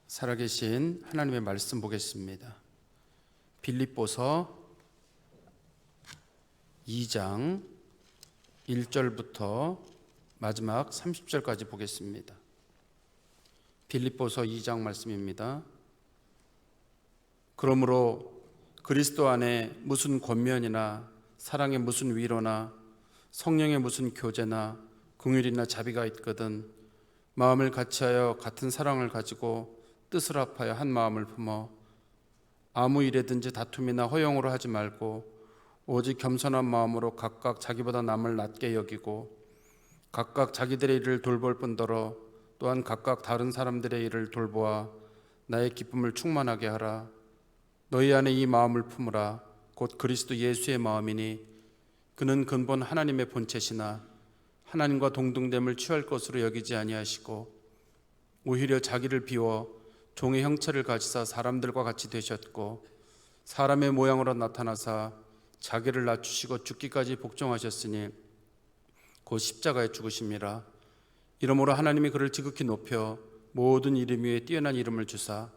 살아계신 하나님의 말씀 보겠습니다. 빌립보서 2장 1절부터 마지막 30절까지 보겠습니다. 빌립보서 2장 말씀입니다. 그러므로 그리스도 안에 무슨 권면이나 사랑의 무슨 위로나 성령의 무슨 교제나 긍휼이나 자비가 있거든 마음을 같이하여 같은 사랑을 가지고 뜻을 합하여 한 마음을 품어 아무 일에든지 다툼이나 허용으로 하지 말고 오직 겸손한 마음으로 각각 자기보다 남을 낮게 여기고 각각 자기들의 일을 돌볼 뿐더러 또한 각각 다른 사람들의 일을 돌보아 나의 기쁨을 충만하게 하라. 너희 안에 이 마음을 품으라. 곧 그리스도 예수의 마음이니 그는 근본 하나님의 본체시나 하나님과 동등됨을 취할 것으로 여기지 아니하시고 오히려 자기를 비워 종의 형체를 가지사 사람들과 같이 되셨고 사람의 모양으로 나타나사 자기를 낮추시고 죽기까지 복종하셨으니 곧 십자가에 죽으심이라. 이러므로 하나님이 그를 지극히 높여 모든 이름 위에 뛰어난 이름을 주사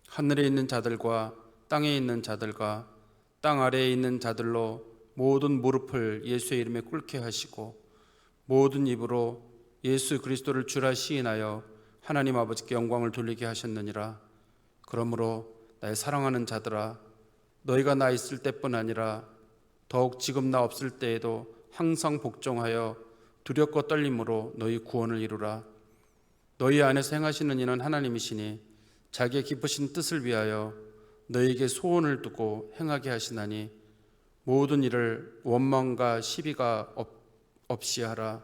하늘에 있는 자들과 땅에 있는 자들과 땅 아래에 있는 자들로 모든 무릎을 예수의 이름에 꿇게 하시고 모든 입으로 예수 그리스도를 주라 시인하여 하나님 아버지께 영광을 돌리게 하셨느니라. 그러므로 나의 사랑하는 자들아, 너희가 나 있을 때뿐 아니라 더욱 지금 나 없을 때에도 항상 복종하여 두렵고 떨림으로 너희 구원을 이루라. 너희 안에서 행하시는 이는 하나님이시니 자기의 기쁘신 뜻을 위하여 너희에게 소원을 두고 행하게 하시나니 모든 일을 원망과 시비가 없이 하라.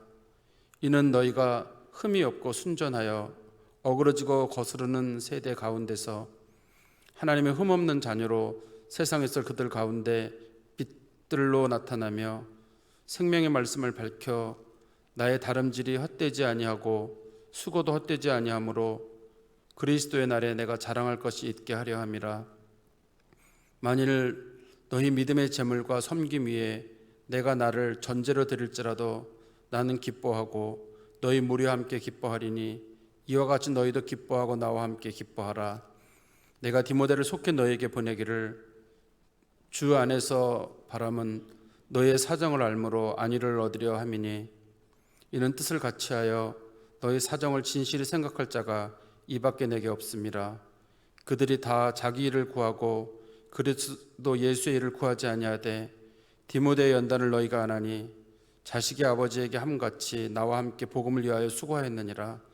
이는 너희가 흠이 없고 순전하여 어그러지고 거스르는 세대 가운데서 하나님의 흠없는 자녀로 세상에서 그들 가운데 빛들로 나타나며 생명의 말씀을 밝혀 나의 다름질이 헛되지 아니하고 수고도 헛되지 아니하므로 그리스도의 날에 내가 자랑할 것이 있게 하려 함이라. 만일 너희 믿음의 제물과 섬김 위에 내가 나를 전제로 드릴지라도 나는 기뻐하고 너희 무리와 함께 기뻐하리니 이와 같이 너희도 기뻐하고 나와 함께 기뻐하라. 내가 디모데를 속히 너희에게 보내기를 주 안에서 바람은 너희의 사정을 알므로 안위를 얻으려 함이니 이는 뜻을 같이하여 너희 사정을 진실히 생각할 자가 이밖에 내게 없음이라. 그들이 다 자기 일을 구하고 그리스도 예수의 일을 구하지 아니하되 디모데의 연단을 너희가 안 하니 자식이 아버지에게 함같이 나와 함께 복음을 위하여 수고하였느니라.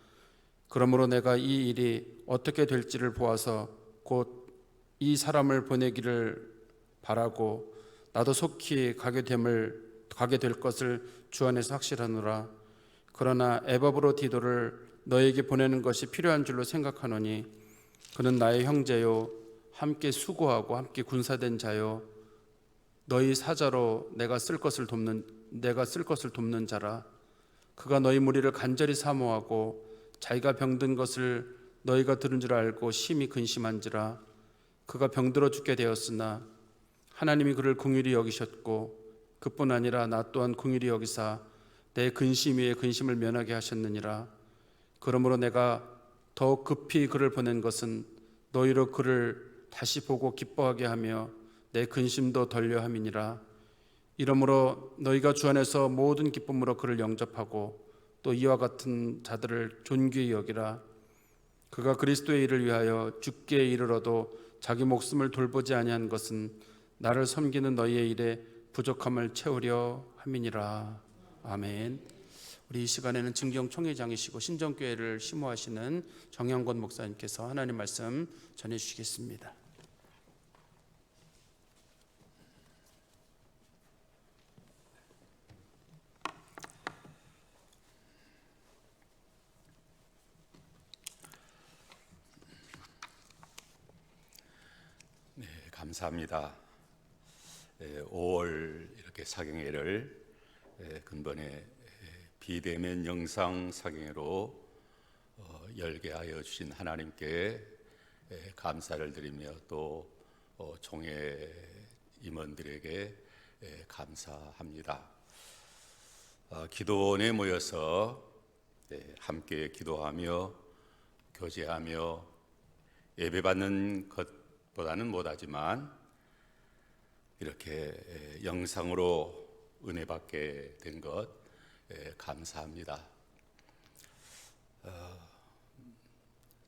그러므로 내가 이 일이 어떻게 될지를 보아서 곧 이 사람을 보내기를 바라고 나도 속히 가게 될 것을 주 안에서 확실하노라. 그러나 에바브로 디도를 너에게 보내는 것이 필요한 줄로 생각하노니 그는 나의 형제요 함께 수고하고 함께 군사된 자요 너희 사자로 내가 쓸 것을 돕는 자라. 그가 너희 무리를 간절히 사모하고 자기가 병든 것을 너희가 들은 줄 알고 심히 근심한지라. 그가 병들어 죽게 되었으나 하나님이 그를 긍휼히 여기셨고 그뿐 아니라 나 또한 긍휼히 여기사 내 근심 위에 근심을 면하게 하셨느니라. 그러므로 내가 더욱 급히 그를 보낸 것은 너희로 그를 다시 보고 기뻐하게 하며 내 근심도 덜려 함이니라. 이러므로 너희가 주 안에서 모든 기쁨으로 그를 영접하고 또 이와 같은 자들을 존귀히 여기라. 그가 그리스도의 일을 위하여 죽기에 이르러도 자기 목숨을 돌보지 아니한 것은 나를 섬기는 너희의 일에 부족함을 채우려 함이니라. 아멘. 우리 이 시간에는 증경 총회장이시고 신정교회를 심호하시는 정영권 목사님께서 하나님 말씀 전해주시겠습니다. 감사합니다. 5월 이렇게 사경회를 근본에 비대면 영상 사경회로 열게 하여 주신 하나님께 감사를 드리며 또 총회 임원들에게 감사합니다. 기도원에 모여서 함께 기도하며 교제하며 예배받는 것보다는 못하지만 이렇게 영상으로 은혜 받게 된 것 감사합니다.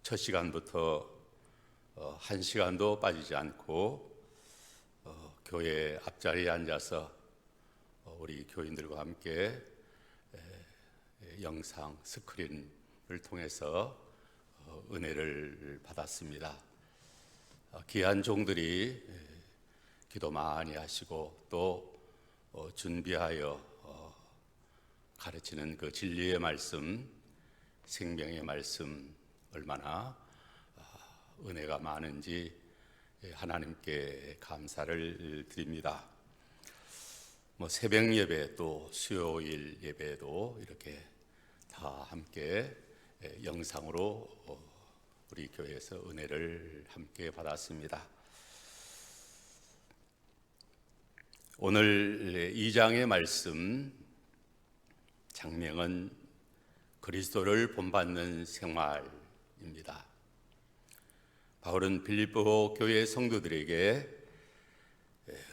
첫 시간부터 한 시간도 빠지지 않고 교회 앞자리에 앉아서 우리 교인들과 함께 영상 스크린을 통해서 은혜를 받았습니다. 귀한 종들이 기도 많이 하시고 또 준비하여 가르치는 그 진리의 말씀, 생명의 말씀 얼마나 은혜가 많은지 하나님께 감사를 드립니다. 새벽 예배 또 수요일 예배도 이렇게 다 함께 영상으로 우리 교회에서 은혜를 함께 받았습니다. 오늘 2장의 말씀 장명은 그리스도를 본받는 생활입니다. 바울은 빌립보 교회 성도들에게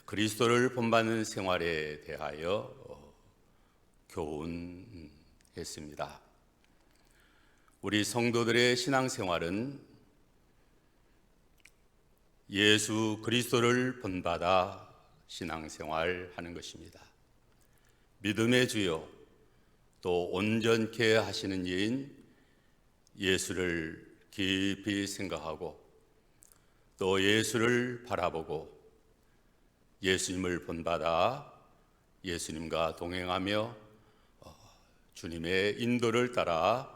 그리스도를 본받는 생활에 대하여 교훈했습니다. 우리 성도들의 신앙생활은 예수 그리스도를 본받아 신앙생활하는 것입니다. 믿음의 주요 또 온전케 하시는 이인 예수를 깊이 생각하고 또 예수를 바라보고 예수님을 본받아 예수님과 동행하며 주님의 인도를 따라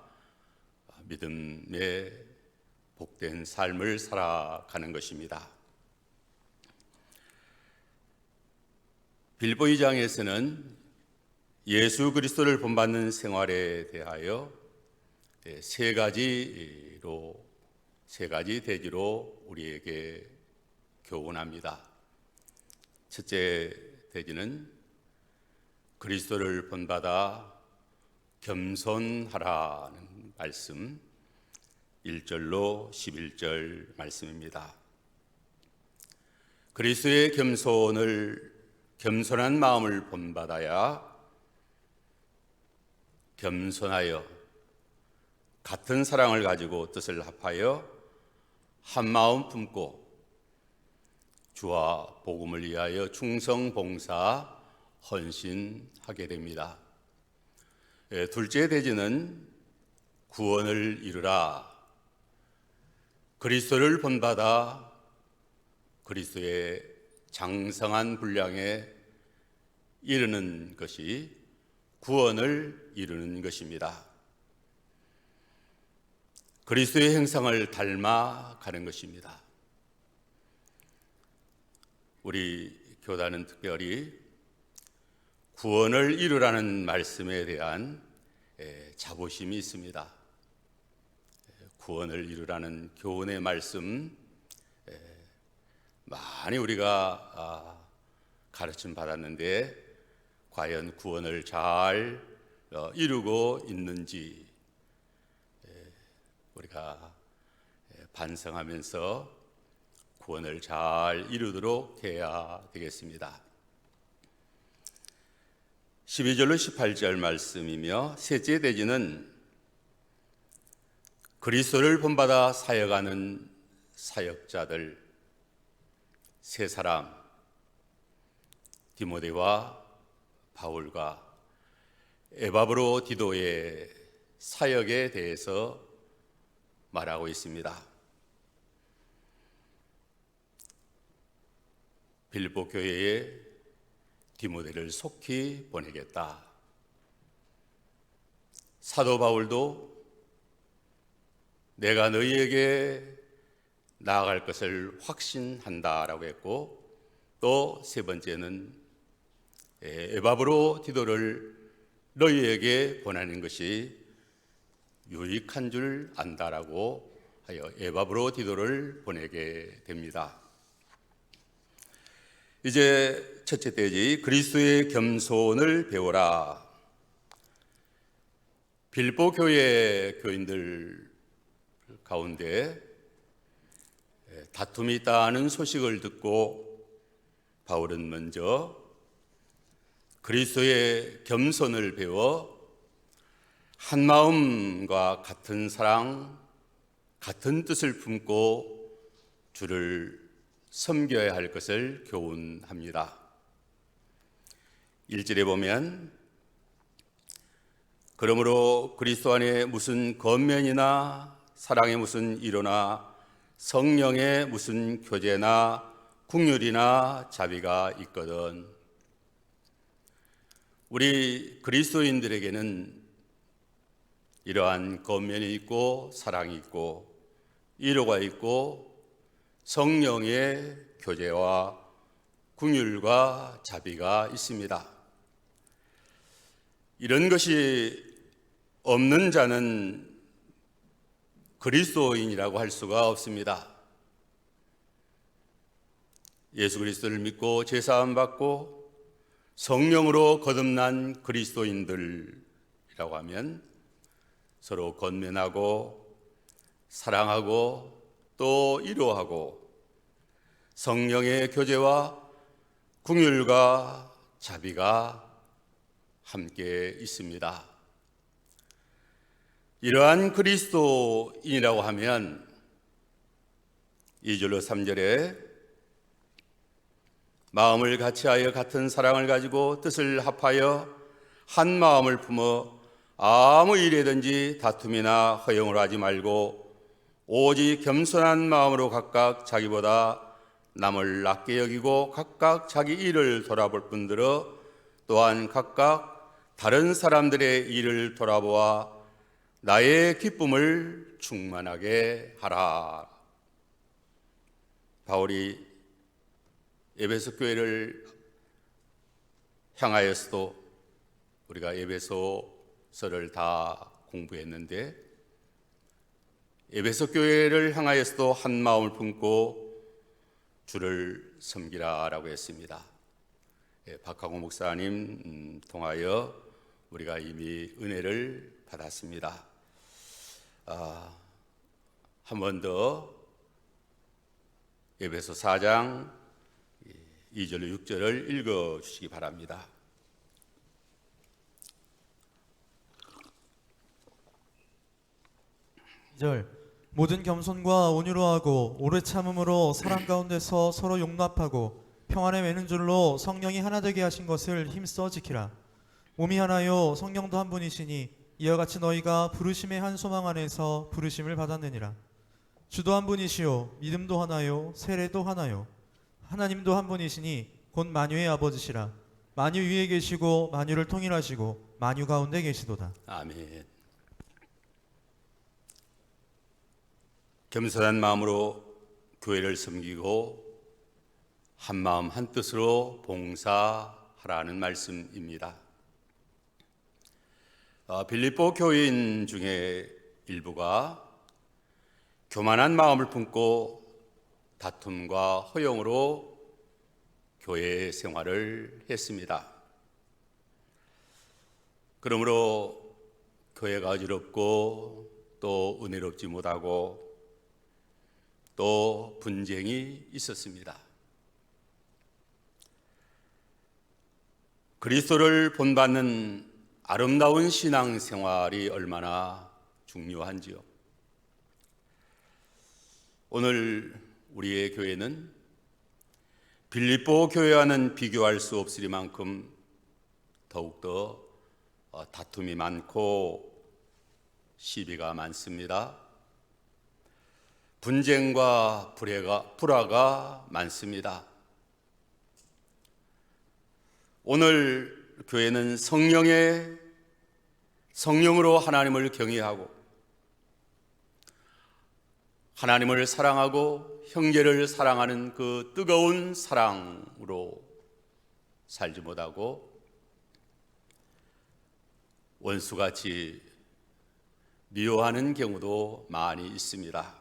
믿음의 복된 삶을 살아가는 것입니다. 빌립보 2장에서는 예수 그리스도를 본받는 생활에 대하여 세 가지 대지로 우리에게 교훈합니다. 첫째 대지는 그리스도를 본받아 겸손하라는 말씀, 1절로 11절 말씀입니다. 그리스도의 겸손한 마음을 본받아야 겸손하여 같은 사랑을 가지고 뜻을 합하여 한 마음 품고 주와 복음을 위하여 충성 봉사 헌신하게 됩니다. 둘째 대지는 구원을 이루라. 그리스도를 본받아 그리스도의 장성한 분량에 이르는 것이 구원을 이루는 것입니다. 그리스도의 형상을 닮아가는 것입니다. 우리 교단은 특별히 구원을 이루라는 말씀에 대한 자부심이 있습니다. 구원을 이루라는 교훈의 말씀 많이 우리가 가르침 받았는데 과연 구원을 잘 이루고 있는지 우리가 반성하면서 구원을 잘 이루도록 해야 되겠습니다. 12절로 18절 말씀이며 셋째 대지는 그리스도를 본받아 사역하는 사역자들 세 사람 디모데와 바울과 에바브로 디도의 사역에 대해서 말하고 있습니다. 빌립보 교회에 디모데를 속히 보내겠다. 사도 바울도 내가 너희에게 나아갈 것을 확신한다라고 했고 또 세 번째는 에바브로 디도를 너희에게 보내는 것이 유익한 줄 안다라고 하여 에바브로 디도를 보내게 됩니다. 이제 첫째 대지 그리스도의 겸손을 배우라. 빌립보 교회 교인들 가운데 다툼이 있다는 소식을 듣고 바울은 먼저 그리스도의 겸손을 배워 한 마음과 같은 사랑, 같은 뜻을 품고 주를 섬겨야 할 것을 교훈합니다. 1절에 보면 그러므로 그리스도 안에 무슨 권면이나 사랑의 무슨 위로나 성령의 무슨 교제나 긍휼이나 자비가 있거든. 우리 그리스도인들에게는 이러한 권면이 있고 사랑이 있고 위로가 있고 성령의 교제와 긍휼과 자비가 있습니다. 이런 것이 없는 자는 그리스도인이라고 할 수가 없습니다. 예수 그리스도를 믿고 제사함 받고 성령으로 거듭난 그리스도인들이라고 하면 서로 권면하고 사랑하고 또 위로하고 성령의 교제와 긍휼과 자비가 함께 있습니다. 이러한 그리스도인이라고 하면 2절로 3절에 마음을 같이하여 같은 사랑을 가지고 뜻을 합하여 한 마음을 품어 아무 일이든지 다툼이나 허용을 하지 말고 오직 겸손한 마음으로 각각 자기보다 남을 낮게 여기고 각각 자기 일을 돌아볼 뿐더러 또한 각각 다른 사람들의 일을 돌아보아 나의 기쁨을 충만하게 하라. 바울이 에베소 교회를 향하여서도 우리가 에베소서를 다 공부했는데 에베소 교회를 향하여서도 한 마음을 품고 주를 섬기라라고 했습니다. 박하고 목사님 통하여 우리가 이미 은혜를 받았습니다. 한 번 더 에베소 4장 2절로 6절을 읽어주시기 바랍니다. 모든 겸손과 온유로 하고 오래 참음으로 사랑 가운데서 서로 용납하고 평안에 매는 줄로 성령이 하나 되게 하신 것을 힘써 지키라. 몸이 하나요 성령도 한 분이시니 이와 같이 너희가 부르심의 한 소망 안에서 부르심을 받았느니라. 주도 한 분이시요 믿음도 하나요 세례도 하나요 하나님도 한 분이시니 곧 만유의 아버지시라. 만유 위에 계시고 만유를 통일하시고 만유 가운데 계시도다. 아멘. 겸손한 마음으로 교회를 섬기고 한 마음 한 뜻으로 봉사하라는 말씀입니다. 빌립보 교인 중에 일부가 교만한 마음을 품고 다툼과 허용으로 교회 생활을 했습니다. 그러므로 교회가 어지럽고 또 은혜롭지 못하고 또 분쟁이 있었습니다. 그리스도를 본받는 아름다운 신앙생활이 얼마나 중요한지요. 오늘 우리의 교회는 빌립보 교회와는 비교할 수 없으리만큼 더욱더 다툼이 많고 시비가 많습니다. 분쟁과 불화가 많습니다. 오늘 교회는 성령으로 하나님을 경외하고 하나님을 사랑하고 형제를 사랑하는 그 뜨거운 사랑으로 살지 못하고 원수같이 미워하는 경우도 많이 있습니다.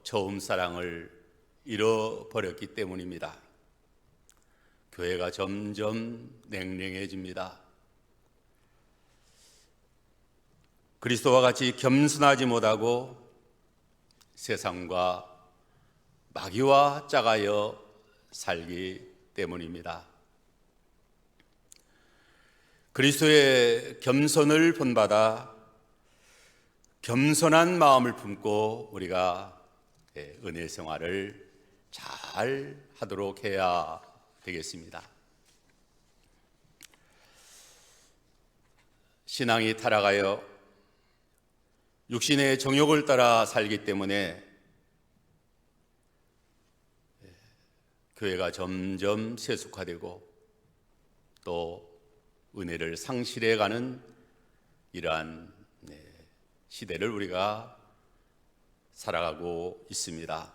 처음 사랑을 잃어버렸기 때문입니다. 교회가 점점 냉랭해집니다. 그리스도와 같이 겸손하지 못하고 세상과 마귀와 짝하여 살기 때문입니다. 그리스도의 겸손을 본받아 겸손한 마음을 품고 우리가 은혜 생활을 잘 하도록 해야 되겠습니다. 신앙이 타락하여 육신의 정욕을 따라 살기 때문에 교회가 점점 세속화되고 또 은혜를 상실해가는 이러한 시대를 우리가 살아가고 있습니다.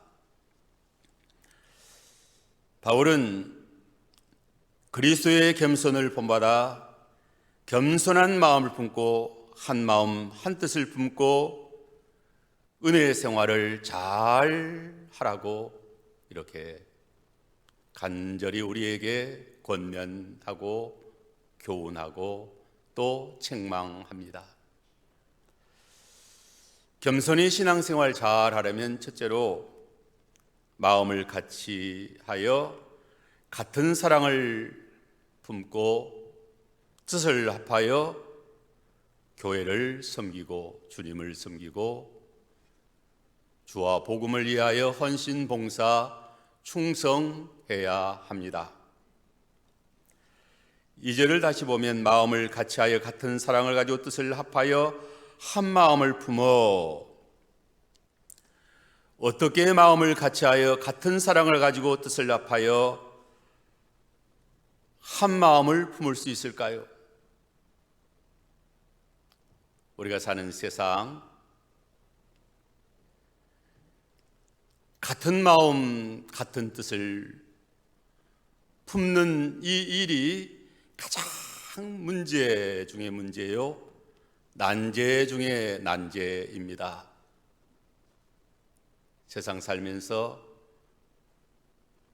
바울은 그리스도의 겸손을 본받아 겸손한 마음을 품고 한 마음 한 뜻을 품고 은혜의 생활을 잘 하라고 이렇게 간절히 우리에게 권면하고 교훈하고 또 책망합니다. 겸손히 신앙생활 잘 하려면 첫째로 마음을 같이 하여 같은 사랑을 품고 뜻을 합하여 교회를 섬기고 주님을 섬기고 주와 복음을 위하여 헌신 봉사 충성해야 합니다. 2절을 다시 보면 마음을 같이하여 같은 사랑을 가지고 뜻을 합하여 한 마음을 품어. 어떻게 마음을 같이하여 같은 사랑을 가지고 뜻을 합하여 한 마음을 품을 수 있을까요? 우리가 사는 세상 같은 마음, 같은 뜻을 품는 이 일이 가장 문제 중에 문제요, 난제 중에 난제입니다. 세상 살면서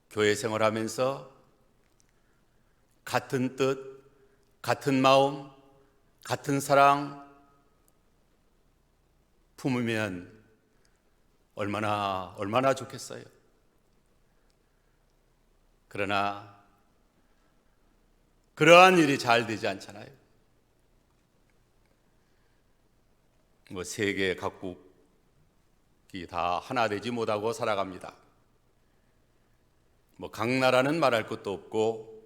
교회 생활하면서 같은 뜻, 같은 마음, 같은 사랑 품으면 얼마나 좋겠어요. 그러나 그러한 일이 잘 되지 않잖아요. 세계 각국이 다 하나 되지 못하고 살아갑니다. 각 나라는 말할 것도 없고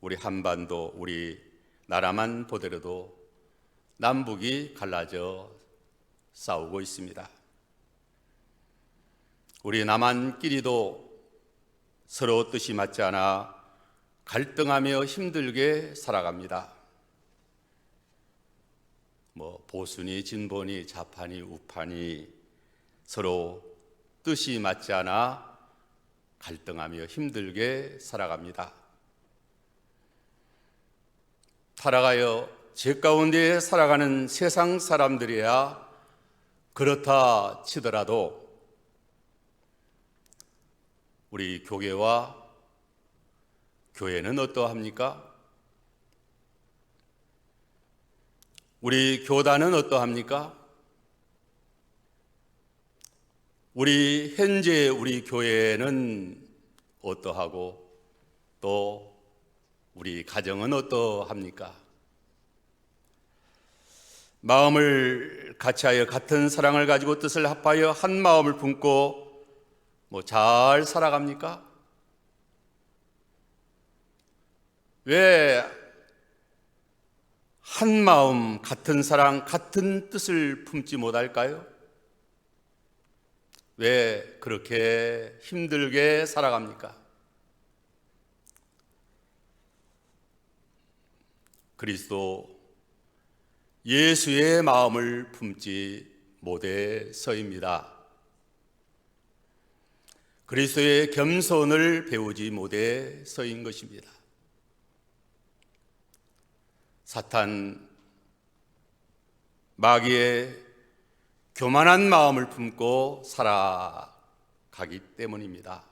우리 한반도, 우리 나라만 보더라도 남북이 갈라져 싸우고 있습니다. 우리 남한끼리도 서로 뜻이 맞지 않아 갈등하며 힘들게 살아갑니다. 보수니 진보니 좌파니 우파니 서로 뜻이 맞지 않아 갈등하며 힘들게 살아갑니다. 타락하여 죄 가운데 살아가는 세상 사람들이야 그렇다 치더라도 우리 교회는 어떠합니까? 우리 교단은 어떠합니까? 현재 우리 교회는 어떠하고 또 우리 가정은 어떠합니까? 마음을 같이하여 같은 사랑을 가지고 뜻을 합하여 한 마음을 품고 잘 살아갑니까? 왜 한 마음, 같은 사랑, 같은 뜻을 품지 못할까요? 왜 그렇게 힘들게 살아갑니까? 그리스도 예수의 마음을 품지 못해서입니다. 그리스도의 겸손을 배우지 못해서인 것입니다. 사탄, 마귀의 교만한 마음을 품고 살아가기 때문입니다.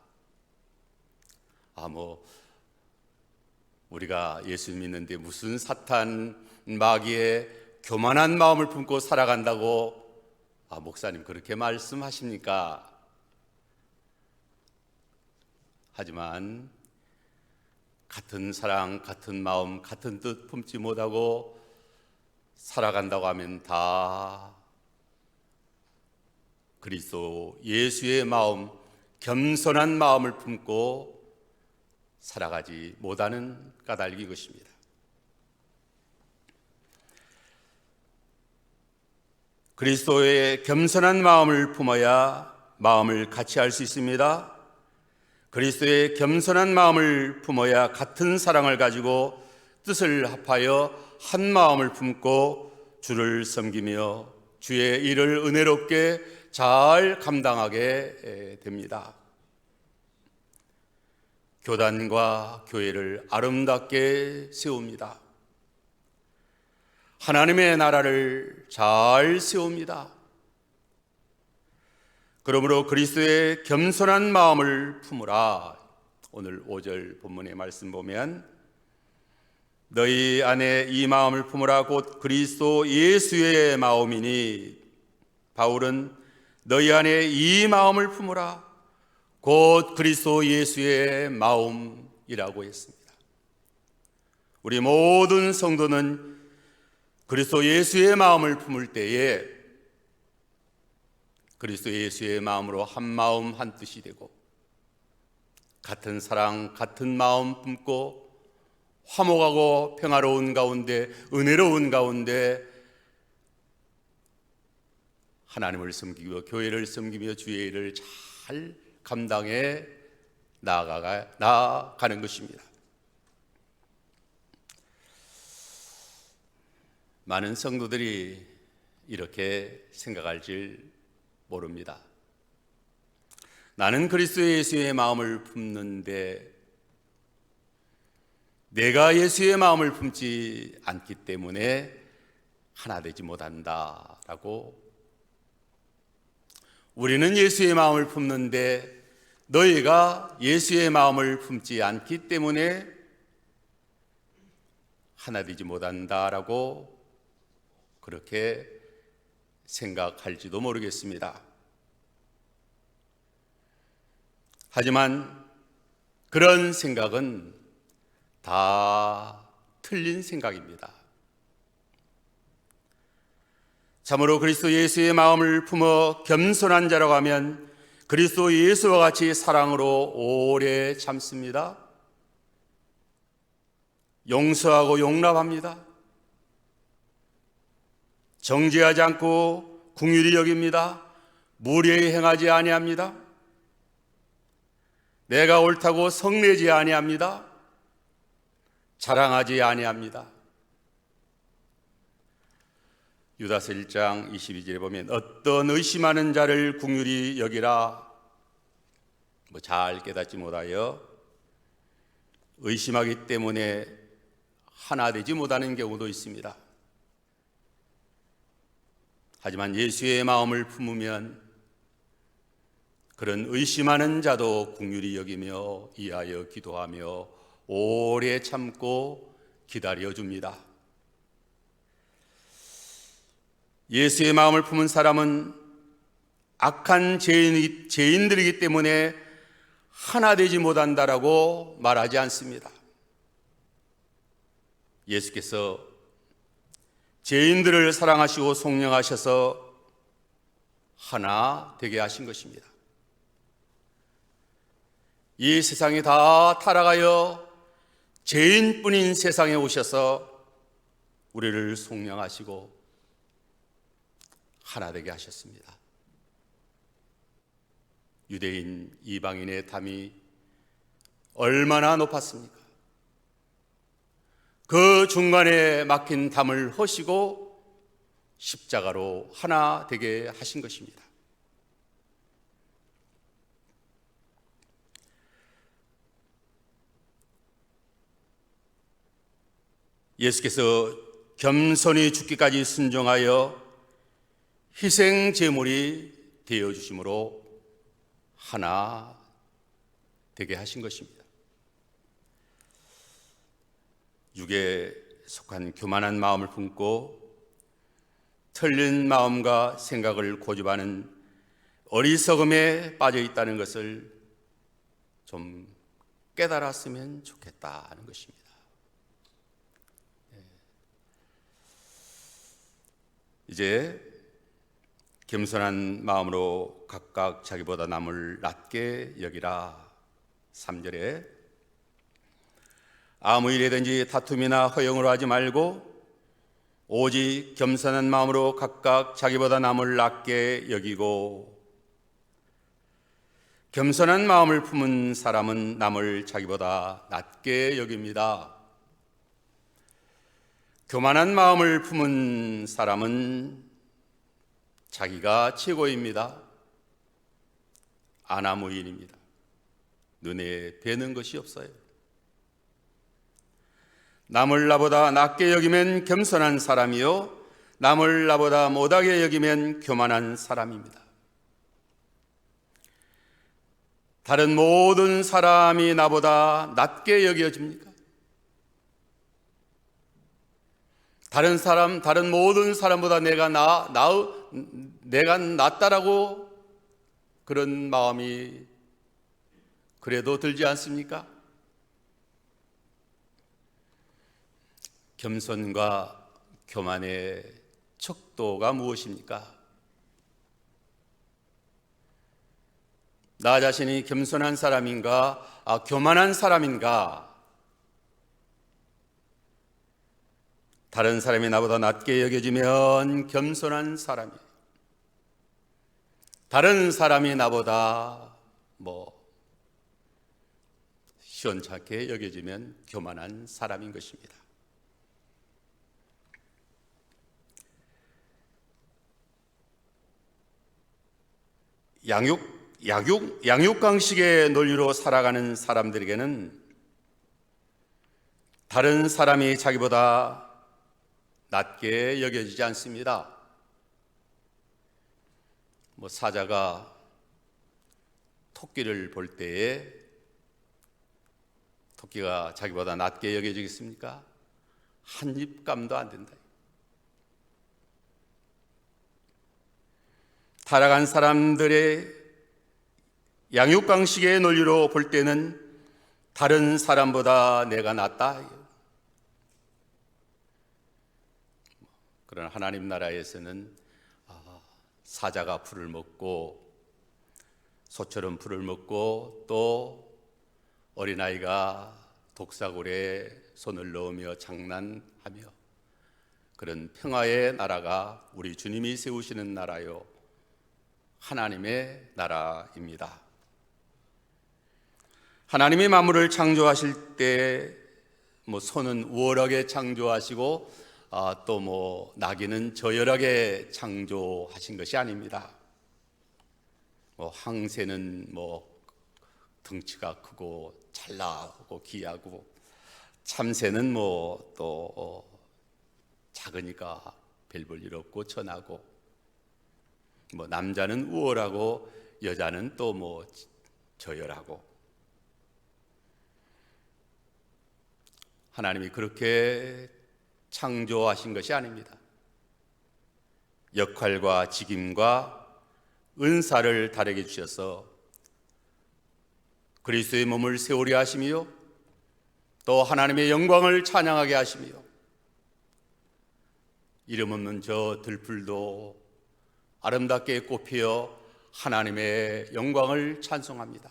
우리가 예수 믿는데 무슨 사탄, 마귀의 교만한 마음을 품고 살아간다고 목사님 그렇게 말씀하십니까? 하지만 같은 사랑, 같은 마음, 같은 뜻 품지 못하고 살아간다고 하면 다 그리스도 예수의 마음, 겸손한 마음을 품고 살아가지 못하는 까닭인 것입니다. 그리스도의 겸손한 마음을 품어야 마음을 같이 할 수 있습니다. 그리스도의 겸손한 마음을 품어야 같은 사랑을 가지고 뜻을 합하여 한 마음을 품고 주를 섬기며 주의 일을 은혜롭게 잘 감당하게 됩니다. 교단과 교회를 아름답게 세웁니다. 하나님의 나라를 잘 세웁니다. 그러므로 그리스도의 겸손한 마음을 품으라. 오늘 5절 본문의 말씀 보면 너희 안에 이 마음을 품으라 곧 그리스도 예수의 마음이니, 바울은 너희 안에 이 마음을 품으라 곧 그리스도 예수의 마음이라고 했습니다. 우리 모든 성도는 그리스도 예수의 마음을 품을 때에 그리스도 예수의 마음으로 한 마음 한 뜻이 되고 같은 사랑 같은 마음 품고 화목하고 평화로운 가운데 은혜로운 가운데 하나님을 섬기고 교회를 섬기며 주의 일을 잘 감당해 나아가는 것입니다. 많은 성도들이 이렇게 생각할 줄 모릅니다. 나는 그리스도 예수의 마음을 품는데 내가 예수의 마음을 품지 않기 때문에 하나 되지 못한다라고, 우리는 예수의 마음을 품는데 너희가 예수의 마음을 품지 않기 때문에 하나 되지 못한다라고 그렇게 생각할지도 모르겠습니다. 하지만 그런 생각은 다 틀린 생각입니다. 참으로 그리스도 예수의 마음을 품어 겸손한 자라고 하면 그리스도 예수와 같이 사랑으로 오래 참습니다. 용서하고 용납합니다. 정죄하지 않고 긍휼히 여깁니다. 무례히 행하지 아니합니다. 내가 옳다고 성내지 아니합니다. 자랑하지 아니합니다. 유다서 1장 22절에 보면 어떤 의심하는 자를 긍휼히 여기라, 잘 깨닫지 못하여 의심하기 때문에 하나 되지 못하는 경우도 있습니다. 하지만 예수의 마음을 품으면 그런 의심하는 자도 긍휼히 여기며 이하여 기도하며 오래 참고 기다려줍니다. 예수의 마음을 품은 사람은 악한 죄인들이기 때문에 하나 되지 못한다라고 말하지 않습니다. 예수께서 죄인들을 사랑하시고 속량하셔서 하나 되게 하신 것입니다. 이 세상이 다 타락하여 죄인뿐인 세상에 오셔서 우리를 속량하시고 하나 되게 하셨습니다. 유대인 이방인의 담이 얼마나 높았습니까? 그 중간에 막힌 담을 허시고 십자가로 하나 되게 하신 것입니다. 예수께서 겸손히 죽기까지 순종하여 희생 제물이 되어 주심으로 하나 되게 하신 것입니다. 육에 속한 교만한 마음을 품고 틀린 마음과 생각을 고집하는 어리석음에 빠져 있다는 것을 좀 깨달았으면 좋겠다는 것입니다. 이제 겸손한 마음으로 각각 자기보다 남을 낮게 여기라. 3절에 아무 일이든지 다툼이나 허용으로 하지 말고 오직 겸손한 마음으로 각각 자기보다 남을 낮게 여기고, 겸손한 마음을 품은 사람은 남을 자기보다 낮게 여깁니다. 교만한 마음을 품은 사람은 자기가 최고입니다. 아나무인입니다. 눈에 뵈는 것이 없어요. 남을 나보다 낮게 여기면 겸손한 사람이요, 남을 나보다 못하게 여기면 교만한 사람입니다. 다른 모든 사람이 나보다 낮게 여겨집니까? 다른 모든 사람보다 내가 낫다라고 그런 마음이 그래도 들지 않습니까? 겸손과 교만의 척도가 무엇입니까? 나 자신이 겸손한 사람인가, 교만한 사람인가? 다른 사람이 나보다 낮게 여겨지면 겸손한 사람이에요. 다른 사람이 나보다 시원찮게 여겨지면 교만한 사람인 것입니다. 양육강식의 논리로 살아가는 사람들에게는 다른 사람이 자기보다 낮게 여겨지지 않습니다. 사자가 토끼를 볼 때에 토끼가 자기보다 낮게 여겨지겠습니까? 한 입감도 안 된다. 타락한 사람들의 양육강식의 논리로 볼 때는 다른 사람보다 내가 낫다. 그러나 하나님 나라에서는 사자가 풀을 먹고 소처럼 풀을 먹고 또 어린아이가 독사골에 손을 넣으며 장난하며 그런 평화의 나라가 우리 주님이 세우시는 나라요, 하나님의 나라입니다. 하나님이 만물을 창조하실 때 소는 우월하게 창조하시고 또 나귀는 저열하게 창조하신 것이 아닙니다. 황새는 덩치가 크고 잘 나오고 귀하고, 참새는 또 작으니까 별 볼 일 없고 천하고, 남자는 우월하고 여자는 또 저열하고. 하나님이 그렇게 창조하신 것이 아닙니다. 역할과 직임과 은사를 다르게 주셔서 그리스도의 몸을 세우려 하시며 또 하나님의 영광을 찬양하게 하시며 이름 없는 저 들풀도 아름답게 꽃피어 하나님의 영광을 찬송합니다.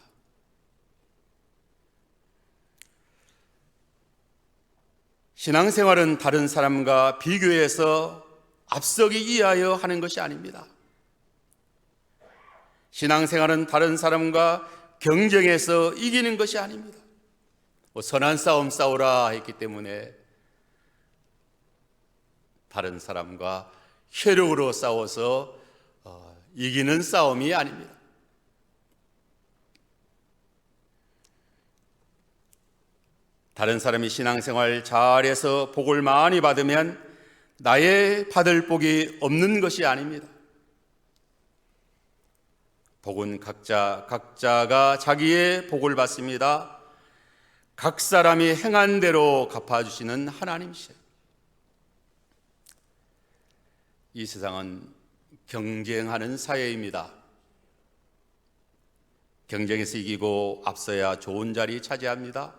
신앙생활은 다른 사람과 비교해서 앞서기 위하여 하는 것이 아닙니다. 신앙생활은 다른 사람과 경쟁해서 이기는 것이 아닙니다. 선한 싸움 싸우라 했기 때문에 다른 사람과 혈육으로 싸워서 이기는 싸움이 아닙니다. 다른 사람이 신앙생활 잘해서 복을 많이 받으면 나의 받을 복이 없는 것이 아닙니다. 복은 각자가 자기의 복을 받습니다. 각 사람이 행한 대로 갚아주시는 하나님이세요. 이 세상은 경쟁하는 사회입니다. 경쟁에서 이기고 앞서야 좋은 자리 차지합니다.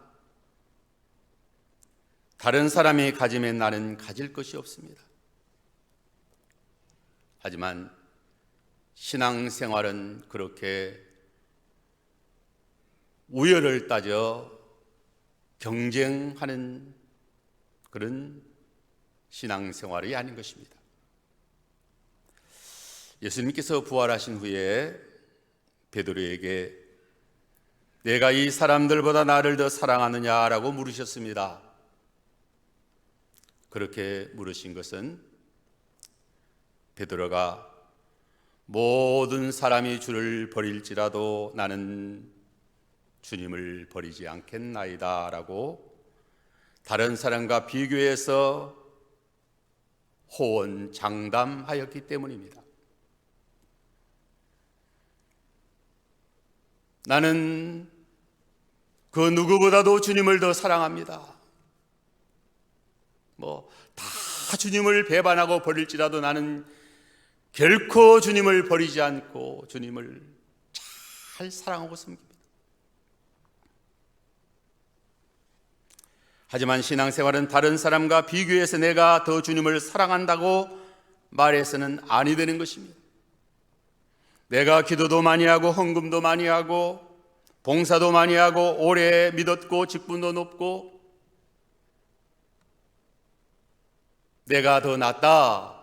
다른 사람이 가지면 나는 가질 것이 없습니다. 하지만 신앙생활은 그렇게 우열을 따져 경쟁하는 그런 신앙생활이 아닌 것입니다. 예수님께서 부활하신 후에 베드로에게 내가 이 사람들보다 나를 더 사랑하느냐라고 물으셨습니다. 그렇게 물으신 것은 베드로가 모든 사람이 주를 버릴지라도 나는 주님을 버리지 않겠나이다 라고 다른 사람과 비교해서 호언 장담하였기 때문입니다. 나는 그 누구보다도 주님을 더 사랑합니다. 다 주님을 배반하고 버릴지라도 나는 결코 주님을 버리지 않고 주님을 잘 사랑하고 섬깁니다. 하지만 신앙생활은 다른 사람과 비교해서 내가 더 주님을 사랑한다고 말해서는 아니 되는 것입니다. 내가 기도도 많이 하고 헌금도 많이 하고 봉사도 많이 하고 오래 믿었고 직분도 높고 내가 더 낫다,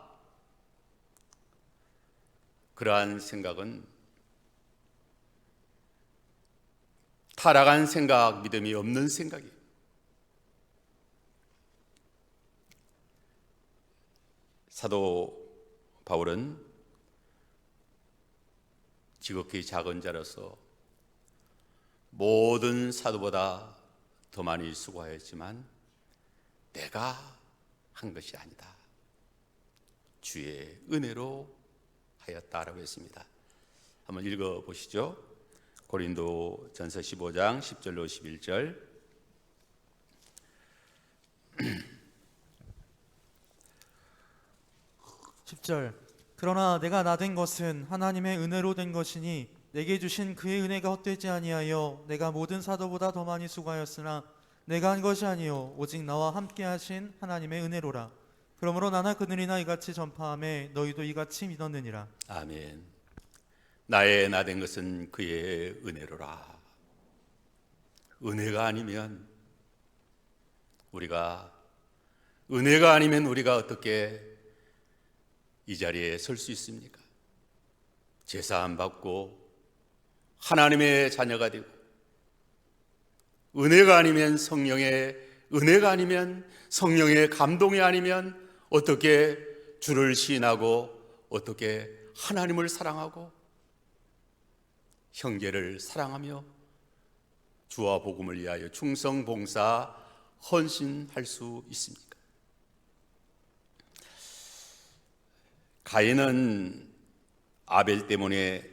그러한 생각은 타락한 생각, 믿음이 없는 생각이에요. 사도 바울은 지극히 작은 자로서 모든 사도보다 더 많이 수고하였지만 내가 한 것이 아니다, 주의 은혜로 하였다라고 했습니다. 한번 읽어보시죠. 고린도 전서 15장 10절로 11절. 10절. 그러나 내가 나된 것은 하나님의 은혜로 된 것이니 내게 주신 그의 은혜가 헛되지 아니하여 내가 모든 사도보다 더 많이 수고하였으나 내가 한 것이 아니요 오직 나와 함께 하신 하나님의 은혜로라. 그러므로 나나 그들이나 이같이 전파하매 너희도 이같이 믿었느니라. 아멘. 나의 나된 것은 그의 은혜로라. 은혜가 아니면 우리가 어떻게 이 자리에 설 수 있습니까? 제사함 받고 하나님의 자녀가 되고 은혜가 아니면 성령의 감동이 아니면 어떻게 주를 시인하고 어떻게 하나님을 사랑하고 형제를 사랑하며 주와 복음을 위하여 충성 봉사 헌신할 수 있습니까? 가인은 아벨 때문에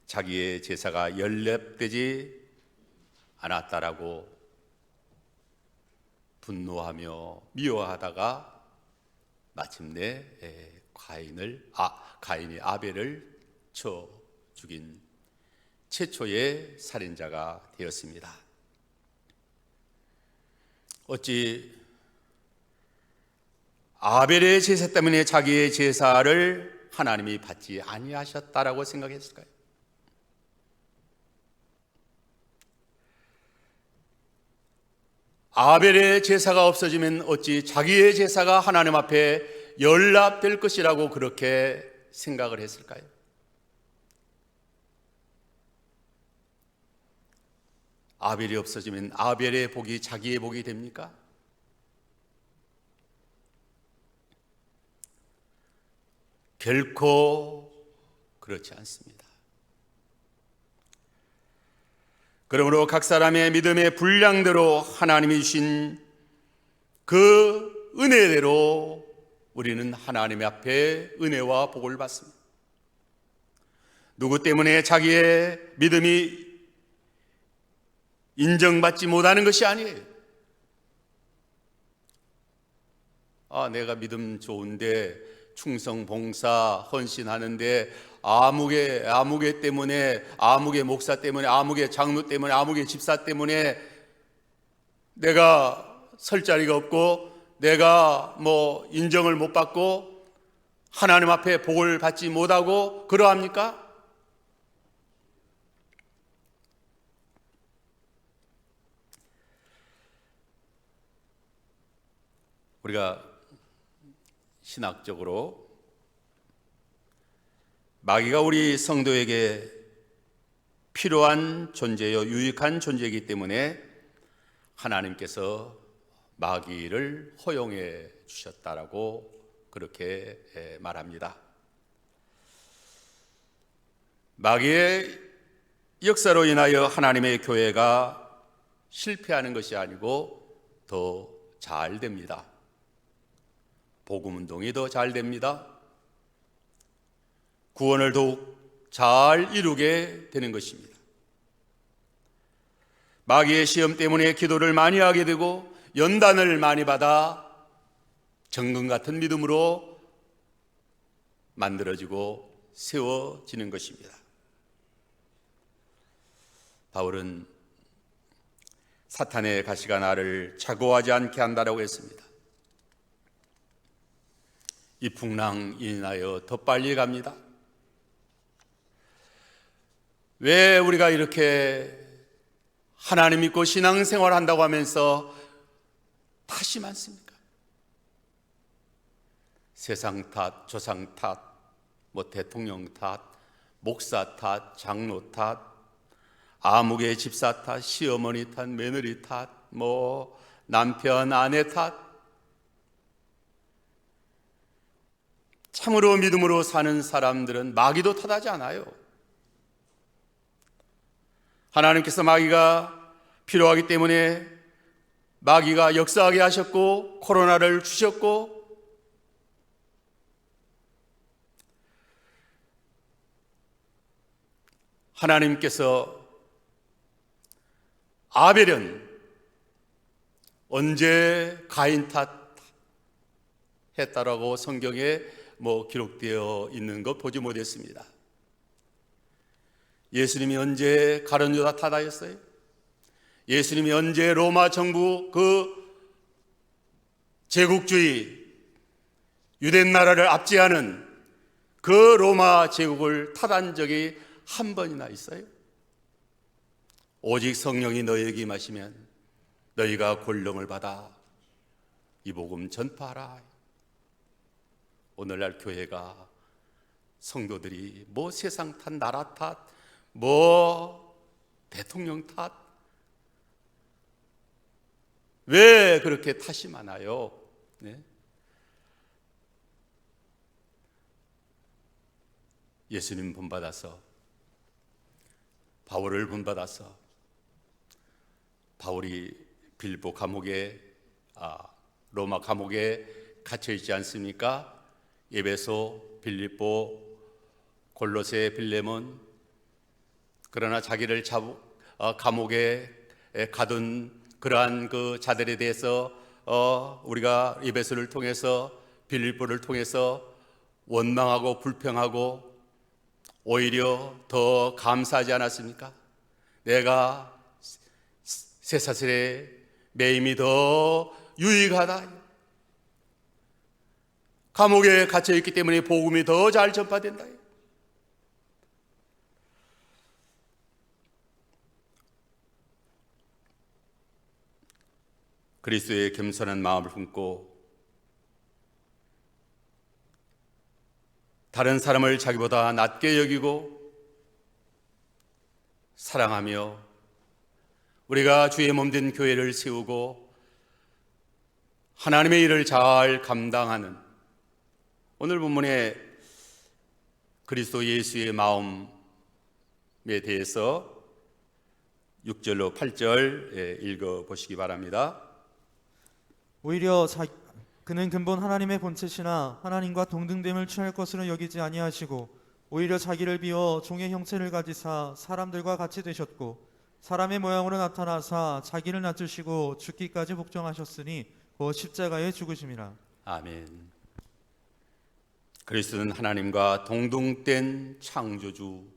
자기의 제사가 연립되지 않았다라고 분노하며 미워하다가 마침내 가인이 아벨을 쳐 죽인 최초의 살인자가 되었습니다. 어찌 아벨의 제사 때문에 자기의 제사를 하나님이 받지 아니하셨다라고 생각했을까요? 아벨의 제사가 없어지면 어찌 자기의 제사가 하나님 앞에 연락될 것이라고 그렇게 생각을 했을까요? 아벨이 없어지면 아벨의 복이 자기의 복이 됩니까? 결코 그렇지 않습니다. 그러므로 각 사람의 믿음의 분량대로 하나님이 주신 그 은혜대로 우리는 하나님 앞에 은혜와 복을 받습니다. 누구 때문에 자기의 믿음이 인정받지 못하는 것이 아니에요. 내가 믿음 좋은데 충성 봉사 헌신하는데 아무개 때문에, 아무개 목사 때문에, 아무개 장로 때문에, 아무개 집사 때문에 내가 설 자리가 없고 내가 인정을 못 받고 하나님 앞에 복을 받지 못하고 그러합니까? 우리가 신학적으로 마귀가 우리 성도에게 필요한 존재요, 유익한 존재이기 때문에 하나님께서 마귀를 허용해 주셨다라고 그렇게 말합니다. 마귀의 역사로 인하여 하나님의 교회가 실패하는 것이 아니고 더 잘 됩니다. 복음 운동이 더 잘 됩니다. 구원을 더욱 잘 이루게 되는 것입니다. 마귀의 시험 때문에 기도를 많이 하게 되고 연단을 많이 받아 정금 같은 믿음으로 만들어지고 세워지는 것입니다. 바울은 사탄의 가시가 나를 좌고하지 않게 한다라고 했습니다. 이 풍랑 인하여 더 빨리 갑니다. 왜 우리가 이렇게 하나님 믿고 신앙생활 한다고 하면서 탓이 많습니까? 세상 탓, 조상 탓, 대통령 탓, 목사 탓, 장로 탓, 아무개 집사 탓, 시어머니 탓, 며느리 탓, 남편, 아내 탓. 참으로 믿음으로 사는 사람들은 마귀도 탓하지 않아요. 하나님께서 마귀가 필요하기 때문에 마귀가 역사하게 하셨고 코로나를 주셨고 하나님께서 아벨은 언제 가인 탓했다라고 성경에 기록되어 있는 것 보지 못했습니다. 예수님이 언제 가룟 유다 탓하였어요? 예수님이 언제 로마 정부 그 제국주의 유대 나라를 압제하는 그 로마 제국을 탓한 적이 한 번이나 있어요? 오직 성령이 너희에게 임하시면 너희가 권능을 받아 이 복음 전파하라. 오늘날 교회가 성도들이 세상 탓, 나라 탓, 대통령 탓, 왜 그렇게 탓이 많아요? 네? 예수님 본받아서, 바울을 본받아서 바울이 빌보 감옥에 로마 감옥에 갇혀 있지 않습니까? 에베소, 빌립보, 골로새, 빌레몬. 그러나 자기를 감옥에 가둔 그러한 그 자들에 대해서 우리가 에베소를 통해서 빌립보를 통해서 원망하고 불평하고 오히려 더 감사하지 않았습니까? 내가 쇠사슬의 매임이 더 유익하다. 감옥에 갇혀 있기 때문에 복음이 더 잘 전파된다. 그리스도의 겸손한 마음을 품고 다른 사람을 자기보다 낮게 여기고 사랑하며 우리가 주의 몸된 교회를 세우고 하나님의 일을 잘 감당하는 오늘 본문의 그리스도 예수의 마음에 대해서 6절로 8절 읽어보시기 바랍니다. 오히려 그는 근본 하나님의 본체시나 하나님과 동등됨을 취할 것으로 여기지 아니하시고 오히려 자기를 비워 종의 형체를 가지사 사람들과 같이 되셨고 사람의 모양으로 나타나사 자기를 낮추시고 죽기까지 복종하셨으니 곧 십자가에 죽으심이라. 아멘. 그리스도는 하나님과 동등된 창조주,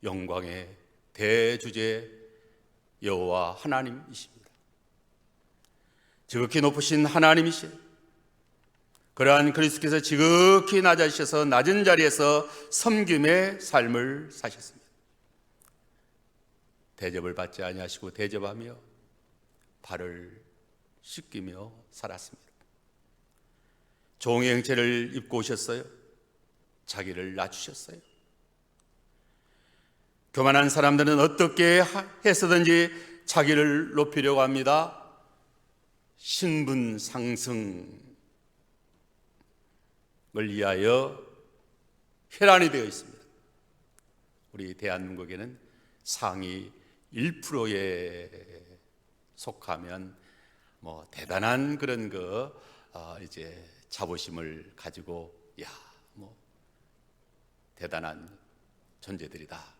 영광의 대주제 여호와 하나님이십니다. 지극히 높으신 하나님이시오. 그러한 그리스도께서 지극히 낮아지셔서 낮은 자리에서 섬김의 삶을 사셨습니다. 대접을 받지 아니하시고 대접하며 발을 씻기며 살았습니다. 종의 형체를 입고 오셨어요. 자기를 낮추셨어요. 교만한 사람들은 어떻게 해서든지 자기를 높이려고 합니다. 신분 상승을 위하여 혈안이 되어 있습니다. 우리 대한민국에는 상위 1%에 속하면 뭐 대단한 그런 이제 자부심을 가지고 뭐 대단한 존재들이다.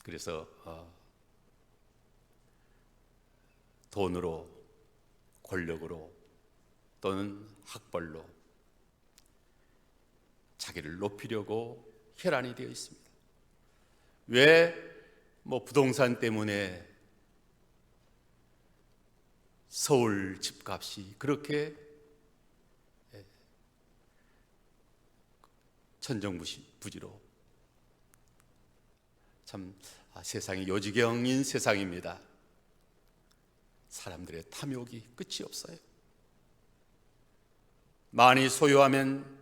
그래서 돈으로, 권력으로 또는 학벌로 자기를 높이려고 혈안이 되어 있습니다. 왜 뭐 부동산 때문에 서울 집값이 그렇게 천정부지로 참 세상이 요지경인 세상입니다. 사람들의 탐욕이 끝이 없어요. 많이 소유하면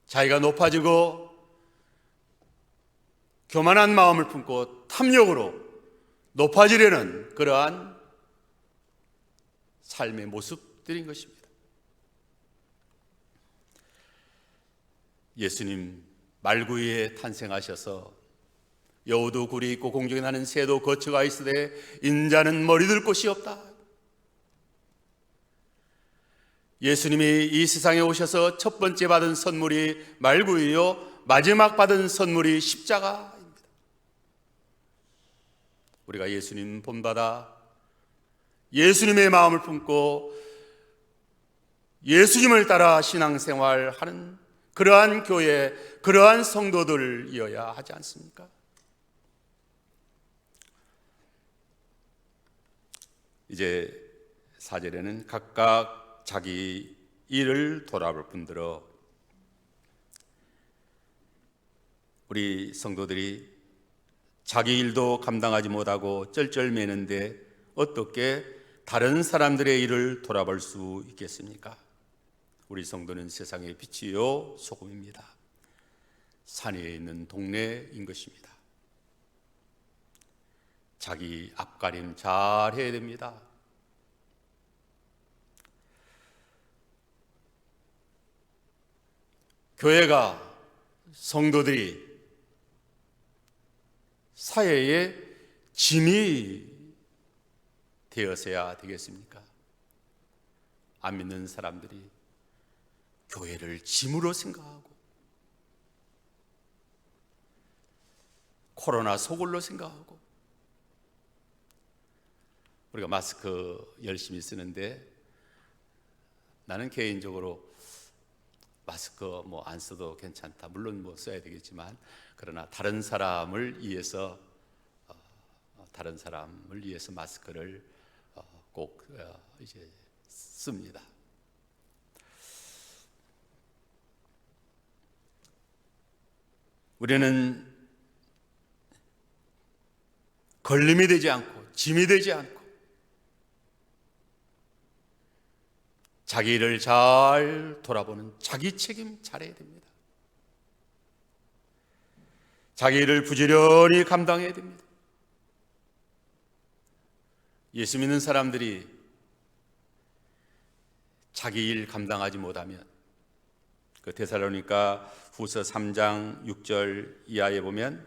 자기가 높아지고 교만한 마음을 품고 탐욕으로 높아지려는 그러한 삶의 모습들인 것입니다. 예수님 말구이에 탄생하셔서 여우도 굴이 있고 공중에 나는 새도 거처가 있으되 인자는 머리둘 곳이 없다. 예수님이 이 세상에 오셔서 첫 번째 받은 선물이 말구이요, 마지막 받은 선물이 십자가입니다. 우리가 예수님 본받아 예수님의 마음을 품고 예수님을 따라 신앙생활하는 그러한 교회, 그러한 성도들이어야 하지 않습니까? 이제 4절에는 각각 자기 일을 돌아볼 뿐더러 우리 성도들이 자기 일도 감당하지 못하고 쩔쩔매는데 어떻게 다른 사람들의 일을 돌아볼 수 있겠습니까? 우리 성도는 세상의 빛이요 소금입니다. 산에 있는 동네인 것입니다. 자기 앞가림 잘 해야 됩니다. 교회가, 성도들이 사회의 짐이 되어서야 되겠습니까? 안 믿는 사람들이 교회를 짐으로 생각하고 코로나 소굴로 생각하고 우리가 마스크 열심히 쓰는데 나는 개인적으로 마스크 뭐 안 써도 괜찮다. 물론 뭐 써야 되겠지만 그러나 다른 사람을 위해서 마스크를 꼭 이제 씁니다. 우리는 걸림이 되지 않고 짐이 되지 않고 자기 일을 잘 돌아보는 자기 책임 잘해야 됩니다. 자기 일을 부지런히 감당해야 됩니다. 예수 믿는 사람들이 자기 일 감당하지 못하면 그 데살로니가 후서 3장 6절 이하에 보면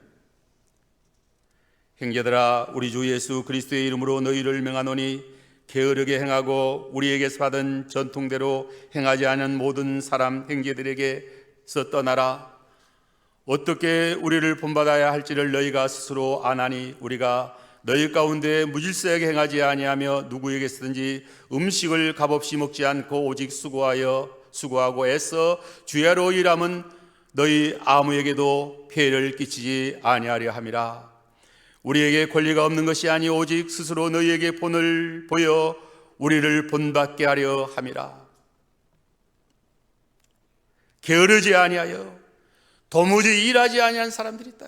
형제들아 우리 주 예수 그리스도의 이름으로 너희를 명하노니 게으르게 행하고 우리에게서 받은 전통대로 행하지 않은 모든 사람 형제들에게서 떠나라. 어떻게 우리를 본받아야 할지를 너희가 스스로 아나니 우리가 너희 가운데 무질서하게 행하지 아니하며 누구에게서든지 음식을 값없이 먹지 않고 오직 수고하고 애써 주야로 일함은 너희 아무에게도 폐를 끼치지 아니하려 함이라. 우리에게 권리가 없는 것이 아니 오직 스스로 너희에게 본을 보여 우리를 본받게 하려 함이라. 게으르지 아니하여 도무지 일하지 아니한 사람들이 있다.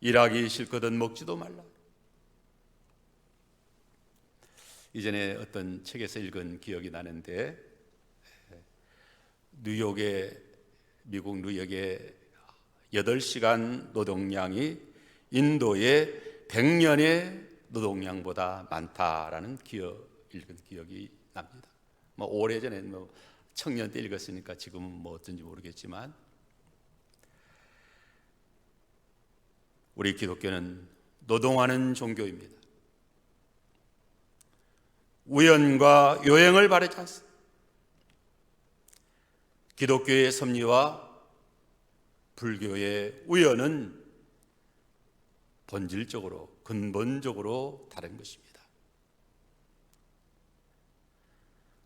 일하기 싫거든 먹지도 말라. 이전에 어떤 책에서 읽은 기억이 나는데, 미국 뉴욕의 8시간 노동량이 인도의 100년의 노동량보다 많다라는 읽은 기억이 납니다. 오래전에 청년 때 읽었으니까 지금은 어떤지 모르겠지만, 우리 기독교는 노동하는 종교입니다. 우연과 요행을 바라지 않습니다. 기독교의 섭리와 불교의 우연은 본질적으로 근본적으로 다른 것입니다.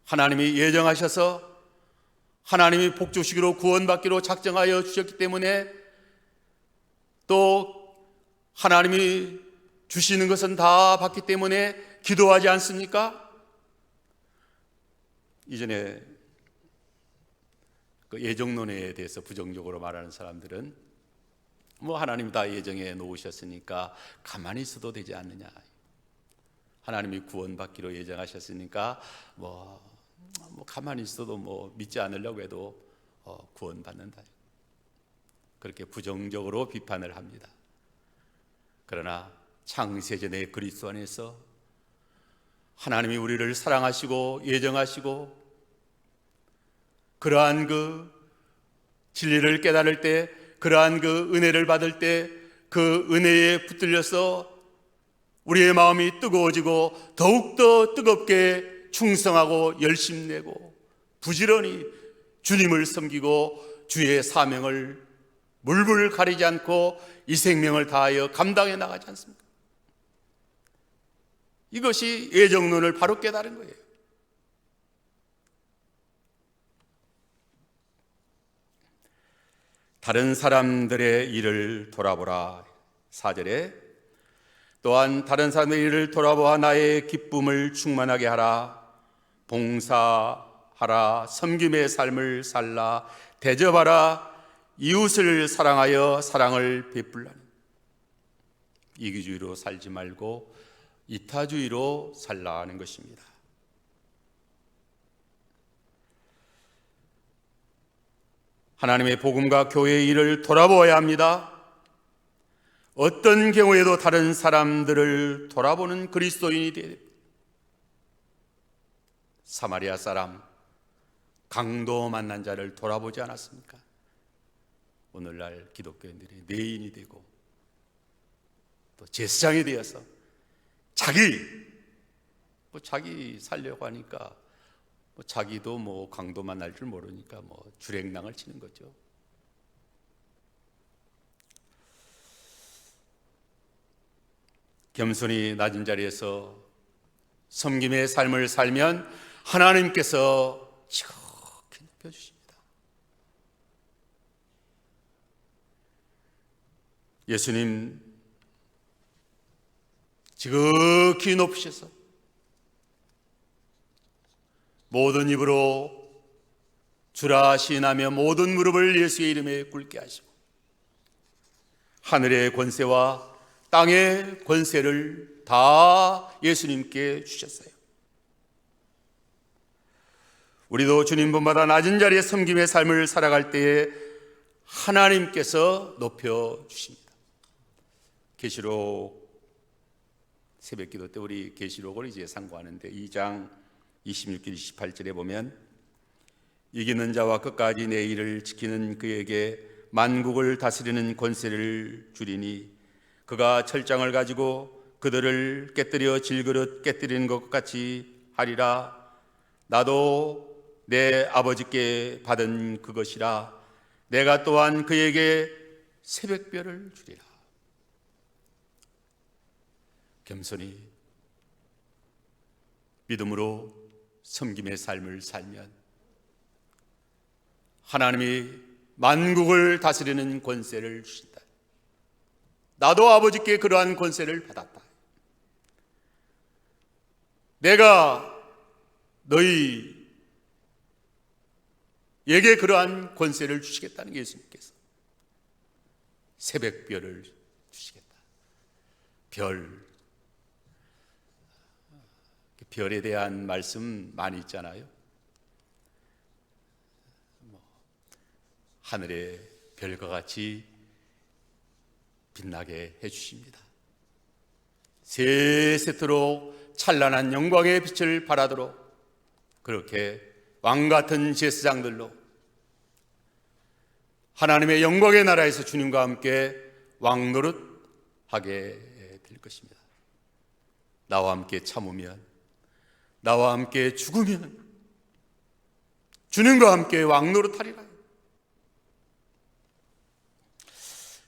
하나님이 예정하셔서 하나님이 복주시기로 구원받기로 작정하여 주셨기 때문에, 또 하나님이 주시는 것은 다 받기 때문에 기도하지 않습니까? 이전에 그 예정론에 대해서 부정적으로 말하는 사람들은 하나님 다 예정해 놓으셨으니까 가만히 있어도 되지 않느냐, 하나님이 구원받기로 예정하셨으니까 가만히 있어도 믿지 않으려고 해도 구원받는다, 그렇게 부정적으로 비판을 합니다. 그러나 창세전에 그리스도 안에서 하나님이 우리를 사랑하시고 예정하시고, 그러한 그 진리를 깨달을 때, 그러한 그 은혜를 받을 때, 그 은혜에 붙들려서 우리의 마음이 뜨거워지고 더욱더 뜨겁게 충성하고 열심내고 부지런히 주님을 섬기고 주의 사명을 물불 가리지 않고 이 생명을 다하여 감당해 나가지 않습니까? 이것이 예정론을 바로 깨달은 거예요. 다른 사람들의 일을 돌아보라. 4절에 또한 다른 사람의 일을 돌아보아 나의 기쁨을 충만하게 하라. 봉사하라. 섬김의 삶을 살라. 대접하라. 이웃을 사랑하여 사랑을 베풀라니. 이기주의로 살지 말고 이타주의로 살라 하는 것입니다. 하나님의 복음과 교회의 일을 돌아보아야 합니다. 어떤 경우에도 다른 사람들을 돌아보는 그리스도인이 되어야 됩니다. 사마리아 사람 강도 만난 자를 돌아보지 않았습니까? 오늘날 기독교인들이 내인이 되고 또 제사장이 되어서 자기 살려고 하니까 자기도 강도 만날 줄 모르니까 주랭랑을 치는 거죠. 겸손히 낮은 자리에서 섬김의 삶을 살면 하나님께서 지극히 높여주십니다. 예수님 지극히 높으셔서 모든 입으로 주라 시인하며 모든 무릎을 예수의 이름에 꿇게 하시고 하늘의 권세와 땅의 권세를 다 예수님께 주셨어요. 우리도 주님 본받아 낮은 자리에 섬김의 삶을 살아갈 때에 하나님께서 높여주십니다. 계시록 새벽기도 때 우리 계시록을 이제 상고하는데 2장 26절 28절에 보면 이기는 자와 끝까지 내 일을 지키는 그에게 만국을 다스리는 권세를 주리니 그가 철장을 가지고 그들을 깨뜨려 질그릇 깨뜨리는 것 같이 하리라. 나도 내 아버지께 받은 그것이라. 내가 또한 그에게 새벽별을 주리라. 겸손히 믿음으로 섬김의 삶을 살면 하나님이 만국을 다스리는 권세를 주신다. 나도 아버지께 그러한 권세를 받았다. 내가 너희에게 그러한 권세를 주시겠다는 예수님께서 새벽별을 주시겠다. 별에 대한 말씀 많이 있잖아요. 하늘의 별과 같이 빛나게 해주십니다. 세세토록 찬란한 영광의 빛을 발하도록 그렇게 왕같은 제사장들로 하나님의 영광의 나라에서 주님과 함께 왕노릇하게 될 것입니다. 나와 함께 참으면, 나와 함께 죽으면 주님과 함께 왕노릇하리라.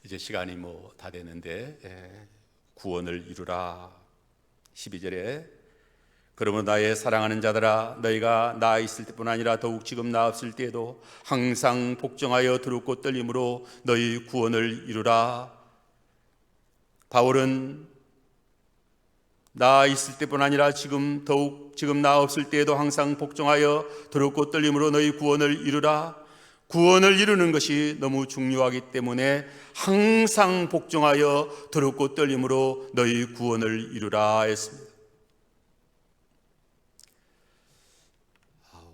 이제 시간이 다 됐는데 구원을 이루라. 12절에 그러므로 나의 사랑하는 자들아 너희가 나 있을 때뿐 아니라 더욱 지금 나 없을 때에도 항상 복종하여 두렵고 떨림으로 너희 구원을 이루라. 바울은 나 있을 때뿐 아니라 지금 나 없을 때에도 항상 복종하여 두렵고 떨림으로 너희 구원을 이루라. 구원을 이루는 것이 너무 중요하기 때문에 항상 복종하여 두렵고 떨림으로 너희 구원을 이루라 했습니다.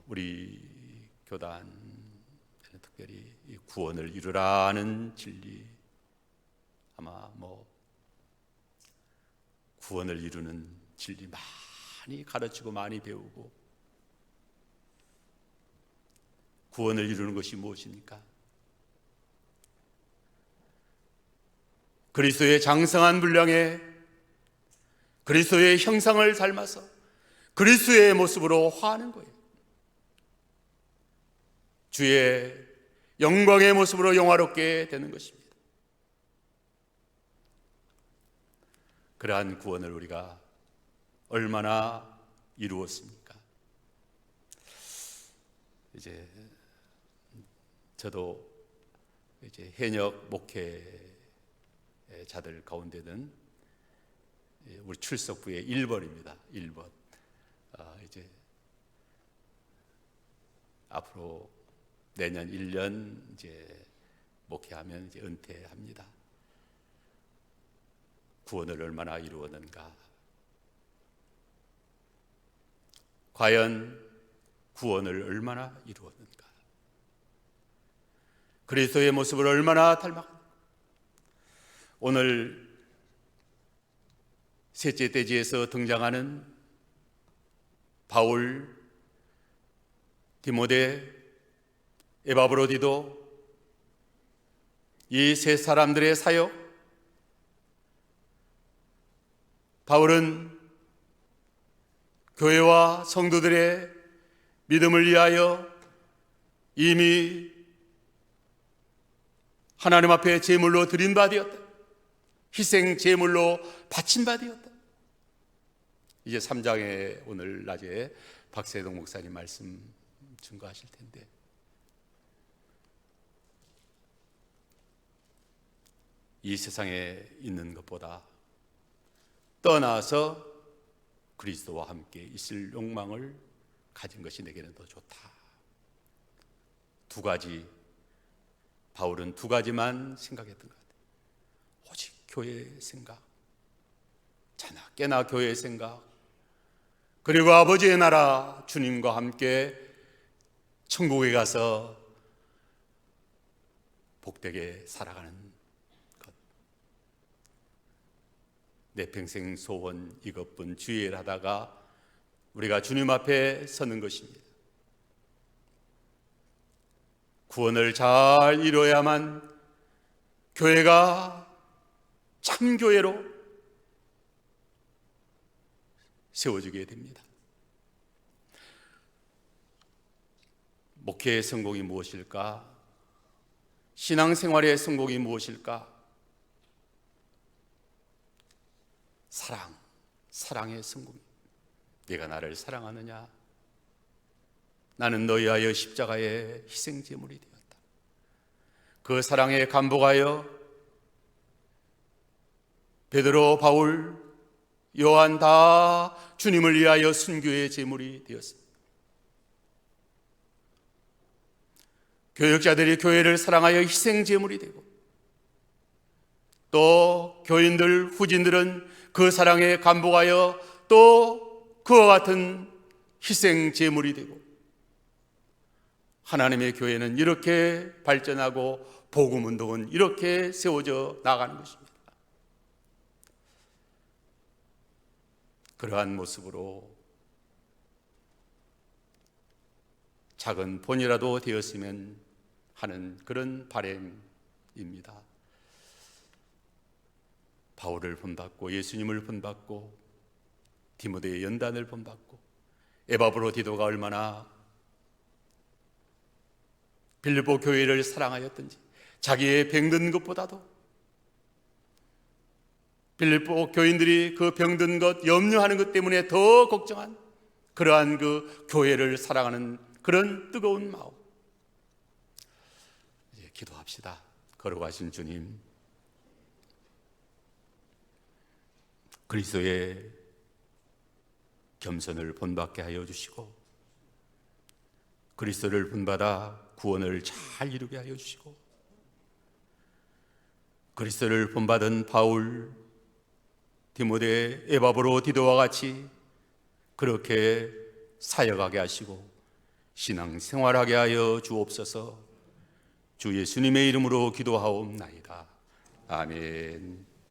우리 교단 특별히 이 구원을 이루라는 진리, 아마 구원을 이루는 진리 많이 가르치고 많이 배우고, 구원을 이루는 것이 무엇입니까? 그리스도의 장성한 분량에 그리스도의 형상을 닮아서 그리스도의 모습으로 화하는 거예요. 주의 영광의 모습으로 영화롭게 되는 것입니다. 그러한 구원을 우리가 얼마나 이루었습니까? 이제 저도 이제 현역 목회자들 가운데는 우리 출석부의 1번입니다. 1번. 이제 앞으로 내년 1년 이제 목회하면 이제 은퇴합니다. 구원을 얼마나 이루었는가? 과연 구원을 얼마나 이루었는가? 그리스도의 모습을 얼마나 닮아갔는가? 오늘 셋째 대지에서 등장하는 바울, 디모데, 에바브로디도 이 세 사람들의 사역, 바울은 교회와 성도들의 믿음을 위하여 이미 하나님 앞에 제물로 드린 바 되었다. 희생 제물로 바친 바 되었다. 이제 3장에 오늘 낮에 박세동 목사님 말씀 증거하실 텐데, 이 세상에 있는 것보다 떠나서 그리스도와 함께 있을 욕망을 가진 것이 내게는 더 좋다. 두 가지, 바울은 두 가지만 생각했던 것 같아요. 오직 교회의 생각, 자나 깨나 교회의 생각, 그리고 아버지의 나라 주님과 함께 천국에 가서 복되게 살아가는 것. 내 평생 소원 이것뿐 주일하다가 우리가 주님 앞에 서는 것입니다. 구원을 잘 이루어야만 교회가 참교회로 세워지게 됩니다. 목회의 성공이 무엇일까? 신앙생활의 성공이 무엇일까? 사랑, 사랑의 성공. 네가 나를 사랑하느냐? 나는 너희 하여 십자가의 희생제물이 되었다. 그 사랑에 감복하여 베드로, 바울, 요한 다 주님을 위하여 순교의 제물이 되었습니다. 교역자들이 교회를 사랑하여 희생제물이 되고, 또 교인들, 후진들은 그 사랑에 감복하여 또 그와 같은 희생제물이 되고, 하나님의 교회는 이렇게 발전하고 복음운동은 이렇게 세워져 나가는 것입니다. 그러한 모습으로 작은 본이라도 되었으면 하는 그런 바람입니다. 바울을 본받고 예수님을 본받고 디모데의 연단을 본받고 에바브로디도가 얼마나 빌립보 교회를 사랑하였던지, 자기의 병든 것보다도 빌립보 교인들이 그 병든 것, 염려하는 것 때문에 더 걱정한 그러한 그 교회를 사랑하는 그런 뜨거운 마음. 이제 기도합시다. 걸어가신 주님, 그리스도의 겸손을 본받게 하여 주시고, 그리스도를 본받아 구원을 잘 이루게 하여 주시고, 그리스도를 본받은 바울, 디모데, 에바브로, 디도와 같이 그렇게 사역하게 하시고 신앙생활하게 하여 주옵소서. 주 예수님의 이름으로 기도하옵나이다. 아멘.